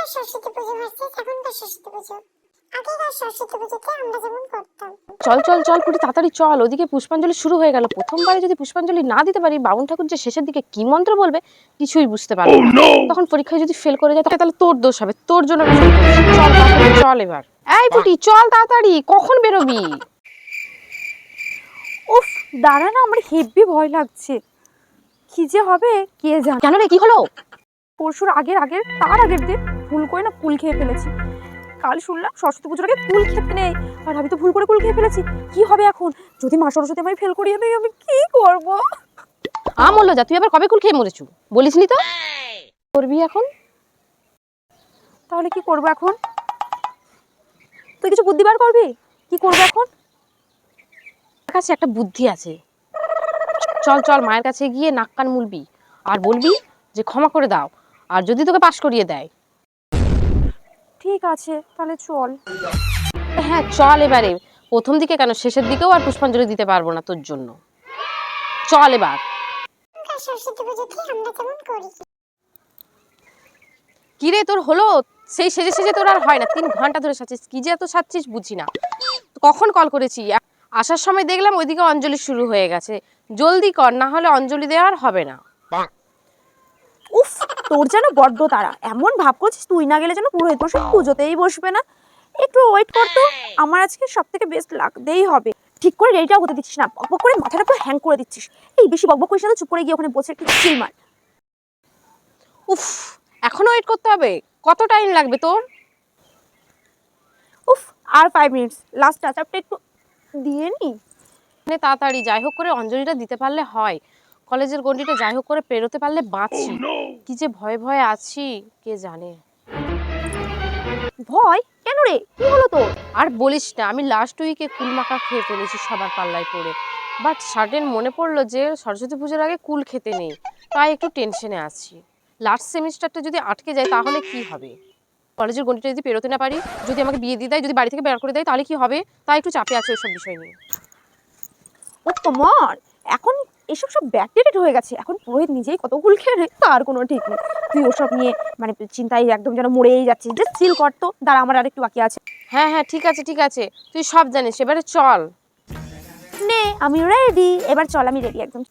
এখনকার সরস্বতী পুজো ভার্সেস এখনকার সরস্বতী পুজো। আগেকার সরস্বতী পুজোতে আমরা যেমন করতাম। চল চল চল পুটি তাড়াতাড়ি চল, ওদিকে পুষ্পাঞ্জলি শুরু হয়ে গেল। প্রথমবারে যদি পুষ্পাঞ্জলি না দিতে পারি, বামুন ঠাকুর যে শেষের দিকে কি মন্ত্র বলবে কিছুই বুঝতে পারবো না। তখন পরীক্ষায় যদি ফেল করে যায় তাহলে তোর দোষ হবে, তোর জন্য আমি fail করেছি। চল তাড়াতাড়ি চল এবার। এই পুটি চল তাড়াতাড়ি, কখন বেরোবি? উফ, দাঁড়া না, আমার হেব্বি ভয় লাগছে। কি যে হবে কে জানে। কেন রে, কি হলো? পরশুর তার আগের দিন ভুল করে না কুল খেয়ে ফেলেছি। কাল শুনলাম সরস্বতী পুজোর আগে কুল খেতে নেই, আর আমি তো ভুল করে কুল খেয়ে ফেলেছি। কি হবে এখন? যদি মা সরস্বতী আমায় ফেল করিয়ে দেয়, আমি কি করব? আমল যা, তুই আবার কবে কুল খেয়ে মরেছু বলিসনি তো? করবি এখন? তাহলে কি করব এখন? তুই কিছু বুদ্ধি বার করবি, কি করব এখন? আমার কাছে একটা বুদ্ধি আছে। চল চল মায়ের কাছে গিয়ে নাক কান মুলবি আর বলবি যে ক্ষমা করে দাও, আর যদি তোকে পাশ করিয়ে দেয়। ঠিক আছে, তাহলে চল। হ্যাঁ চল এবারে। প্রথম দিকে কেন, শেষের দিকেও আর পুষ্পাঞ্জলি দিতে পারবো না তোর জন্য। চল এবার। এখনকার সরস্বতী পুজোতে আমরা যেমন করি। কিরে তোর হলো? সেই সেজে সেজে তোর আর হয় না, 3 ঘন্টা ধরে সাজছিস, কি যে এত সাজছিস বুঝি না। কখন কল করেছি? আসার সময় দেখলাম ওইদিকে অঞ্জলি শুরু হয়ে গেছে। জলদি কর, না হলে অঞ্জলি দেওয়ার হবে না। উফ, তোর যেন বড্ড তাড়া। এমন ভাব করছিস তুই না গেলে যেন পুরোহিত মশাই পুজোতেই বসবে না। একটু ওয়েট কর তো, আমার আজকে সব থেকে বেস্ট লাগতেই হবে। ঠিক করে রেডিটাও হতে দিচ্ছিস না, বকবক করে মাথাটা পুরো হ্যাং করে দিচ্ছিস। এই বেশি বকবক করিস না, চুপ করে গিয়ে ওখানে বসে একটু চিল মার। উফ, এখনো ওয়েট করতে হবে? কত টাইম লাগবে তোর? উফ, আর 5 মিনিটস, লাস্ট টাচ আপটা একটু দিয়ে নি। তাড়াতাড়ি যাই হোক করে অঞ্জলিটা দিতে পারলে হয়, কলেজের গন্ডিটা যাই হোক করে পেরোতে পারলে বাঁচি। কি যে ভয়ে ভয়ে আছি কে জানে। ভয় কেন রে, কি হলো তোর? আর বলিস না, আমি লাস্ট উইকে কুলমাখা খেয়ে ফেলেছি সবার পাল্লায় পড়ে। বাট সাডেন মনে পড়লো যে সরস্বতী পুজোর আগে কুল খেতে নেই, তাই একটু টেনশনে আছি। লাস্ট সেমিস্টারটা যদি আটকে যায় তাহলে কি হবে? কলেজের গন্ডিটা যদি পেরোতে না পারি, যদি আমাকে বিয়ে দিয়ে দেয়, যদি বাড়ি থেকে বের করে দেয়, তাহলে কি হবে? তাই একটু চাপে আছে ওইসব বিষয় নিয়ে। ও কমন, এখন এসব সব ব্যাকডেটেড হয়ে গেছে। এখন পুরোহিত নিজেই কত কুল খেয়ে নেয় তার কোনো ঠিক নেই। তুই ওসব নিয়ে মানে চিন্তায় একদম যেন মরেই যাচ্ছিস। জাস্ট চিল কর তো, দাঁড়া আমার আর একটু বাকি আছে। হ্যাঁ হ্যাঁ ঠিক আছে ঠিক আছে, তুই সব জানিস, এবারে চল। নে, আমি রেডি, এবার চল, আমি রেডি একদম।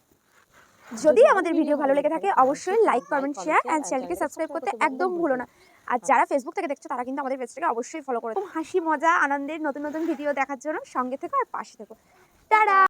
যদি আমাদের ভিডিও ভালো লেগে থাকে অবশ্যই লাইক কমেন্ট শেয়ার এন্ড চ্যানেলকে সাবস্ক্রাইব করতে একদম ভুলো না। আর যারা ফেসবুক থেকে দেখছো তারা কিন্তু আমাদের পেজটাকে অবশ্যই ফলো করো। হাসি মজা আনন্দের নতুন নতুন ভিডিও দেখার জন্য সঙ্গে থেকো আর পাশে থেকো। টাটা।